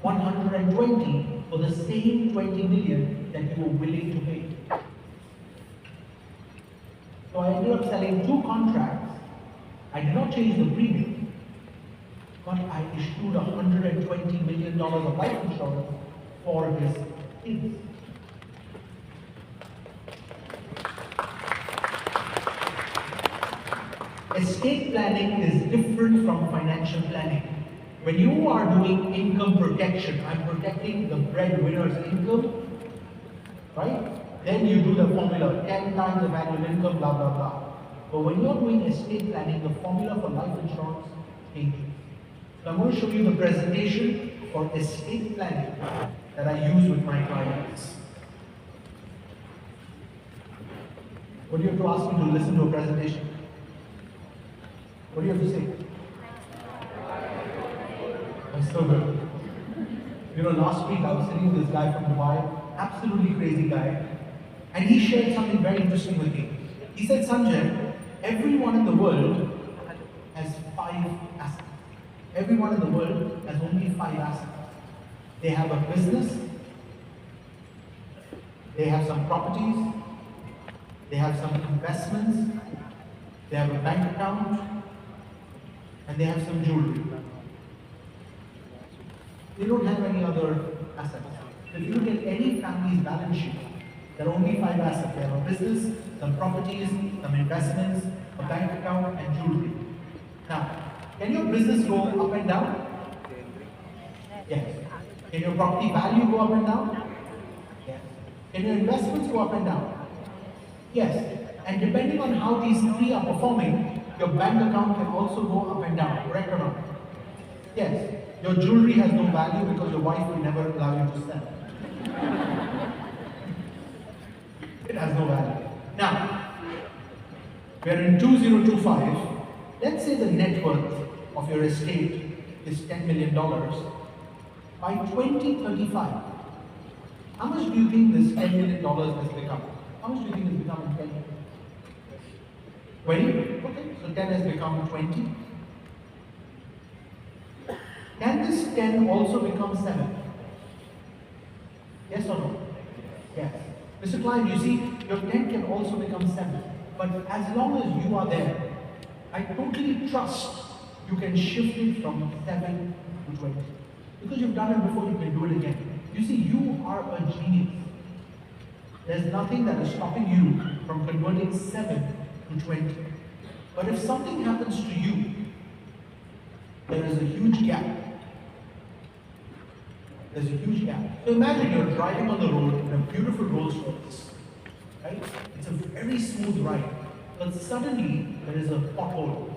[SPEAKER 2] 120 for the same 20 million that you were willing to pay. So I ended up selling 2 contracts. I did not change the premium, but I issued $120 million of life insurance for his kids. estate planning is different from financial planning. When you are doing income protection, I'm protecting the breadwinner's income, right? Then you do the formula, 10 times the annual income, blah, blah, blah. But when you're doing estate planning, the formula for life insurance changes. So I'm going to show you the presentation for estate planning that I use with my clients. What do you have to ask me to listen to a presentation? What do you have to say? That's so good. You know, last week I was sitting with this guy from Dubai, absolutely crazy guy, and he shared something very interesting with me. He said, Sanjay, everyone in the world has 5 assets. Everyone in the world has only 5 assets. They have a business, they have some properties, they have some investments, they have a bank account, and they have some jewelry. They don't have any other assets. If you look at any family's balance sheet, there are only 5 assets. They have a business, some properties, some investments, a bank account, and jewelry. Now, can your business go up and down? Yes. Can your property value go up and down? Yes. Can your investments go up and down? Yes. And depending on how these 3 are performing, your bank account can also go up and down. Correct or not? Yes. Your jewelry has no value because your wife will never allow you to sell. It has no value. Now, we're in 2025. Let's say the net worth of your estate is $10 million. By 2035, how much do you think this $10 million has become? How much do you think it's become in 10 years? 20? Okay, so 10 has become 20. Can this 10 also become 7? Yes or no? Yes. Mr. Klein, you see, your 10 can also become 7. But as long as you are there, I totally trust you can shift it from 7 to 20. Because you've done it before, you can do it again. You see, you are a genius. There's nothing that is stopping you from converting 7 to 20. But if something happens to you, there is a huge gap. There's a huge gap. So imagine you're driving on the road in a beautiful Rolls Royce, right? It's a very smooth ride, but suddenly there is a pothole.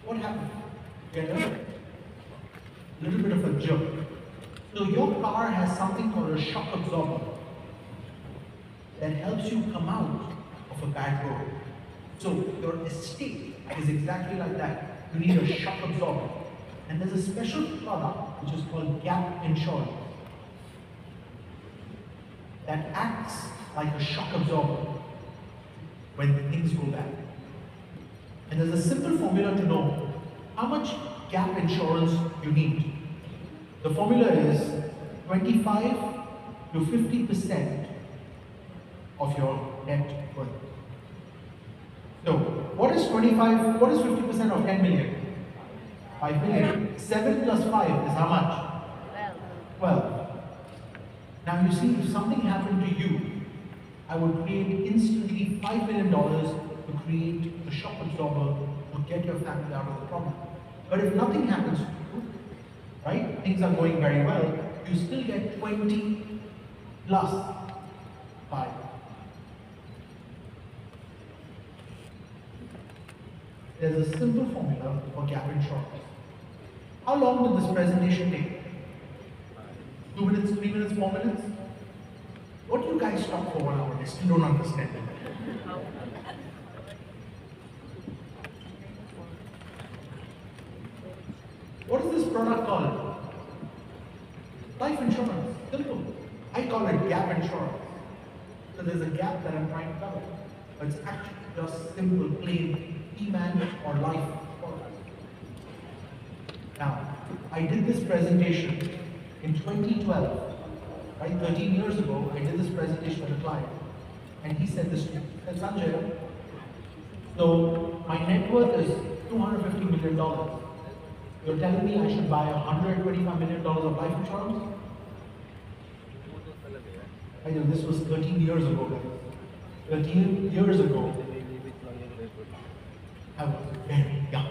[SPEAKER 2] What happened? Get a little bit of a jerk. So your car has something called a shock absorber that helps you come out of a bad road. So your estate is exactly like that. You need a shock absorber. And there's a special product which is called gap insurance that acts like a shock absorber when things go bad. And there's a simple formula to know how much gap insurance you need. The formula is 25 to 50% of your net worth. So, what is 50% of 10 million? 5 million. 7 plus 5 is how much? 12. Now you see, if something happened to you, I would create instantly $5 million to create the shock absorber to get your family out of the problem. But if nothing happens to you, right, things are going very well, you still get 20 plus 5. There's a simple formula for gap insurance. How long did this presentation take? 2 minutes, 3 minutes, 4 minutes? What do you guys stop for 1 hour? I still don't understand. What is this product called? Life insurance. Simple. I call it gap insurance. So there's a gap that I'm trying to cover. But it's actually just simple, plain, E-man or life insurance. Now, I did this presentation in 2012, right? 13 years ago, I did this presentation with a client. And he said this to me. He said, Sanjay, so my net worth is $250 million. You're telling me I should buy $125 million of life insurance? I know this was 13 years ago, guys. 13 years ago. I was very young.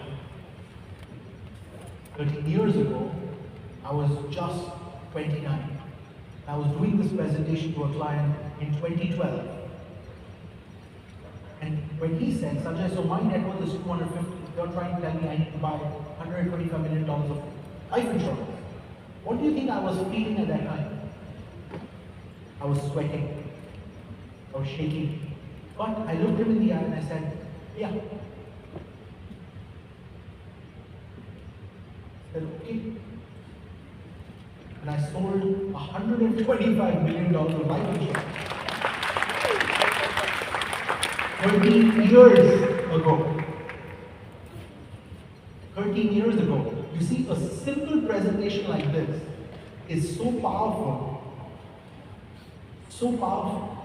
[SPEAKER 2] 13 years ago, I was just 29. I was doing this presentation to a client in 2012. And when he said, Sanjay, so my net worth is 250, you're trying to tell me I need to buy $125 million of life insurance. What do you think I was feeling at that time? I was sweating. I was shaking. But I looked him in the eye and I said, yeah. I said, okay. And I sold $125 million of life insurance. 13 years ago. 13 years ago. You see, a simple presentation like this is so powerful. So powerful.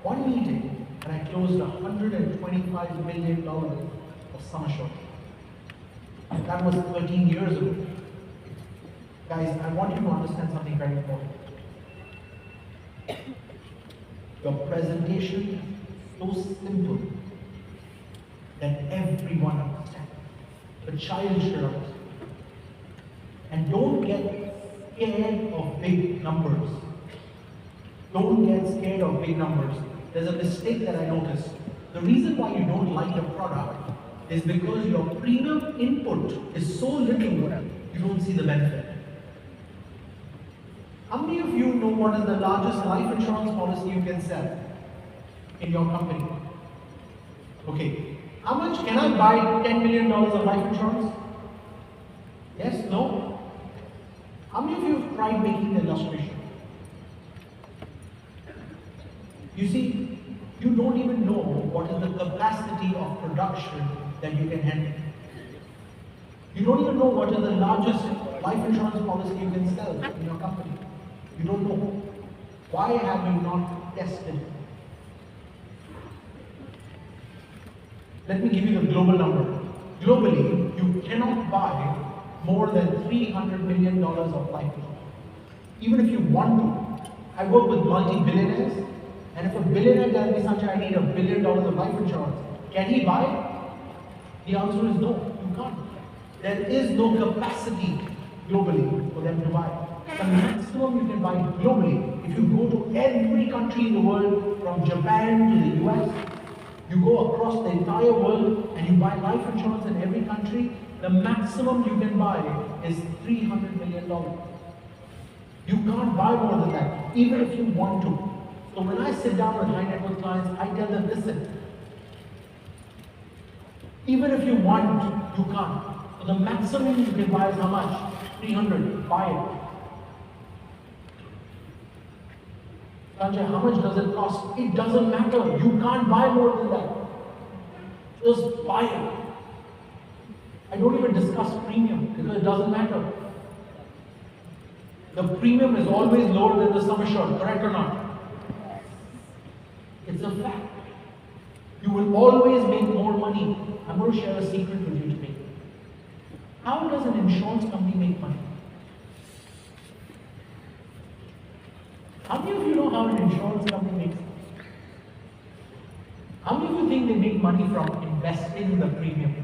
[SPEAKER 2] One meeting, and I closed $125 million of sum assured. And that was 13 years ago. Guys, I want you to understand something very important. Your presentation is so simple that everyone understands. The child should understand. And don't get scared of big numbers. Don't get scared of big numbers. There's a mistake that I noticed. The reason why you don't like the product is because your premium input is so little, you don't see the benefit. How many of you know what is the largest life insurance policy you can sell in your company? Okay. How much can I buy $10 million of life insurance? Yes? No? How many of you have tried making the illustration? You see, you don't even know what is the capacity of production that you can handle. You don't even know what is the largest life insurance policy you can sell in your company. You don't know. Why have you not tested it? Let me give you the global number. Globally, you cannot buy more than $300 million of life insurance. Even if you want to. I work with multi-billionaires, and if a billionaire tells me, Sanjay, I need $1 billion of life insurance, can he buy it? The answer is no, you can't. There is no capacity globally for them to buy. The maximum you can buy globally, if you go to every country in the world, from Japan to the US, you go across the entire world and you buy life insurance in every country, the maximum you can buy is $300 million. You can't buy more than that, even if you want to. So when I sit down with high net worth clients, I tell them, listen, even if you want, you can't. So the maximum you can buy is how much? 300, buy it. Sanjay, how much does it cost? It doesn't matter. You can't buy more than that. Just buy it. I don't even discuss premium because it doesn't matter. The premium is always lower than the sum assured, correct or not? It's a fact. You will always make more money. I'm going to share a secret with you today. How does an insurance company make money? How many of you know how an insurance company makes money? How many of you think they make money from investing the premium?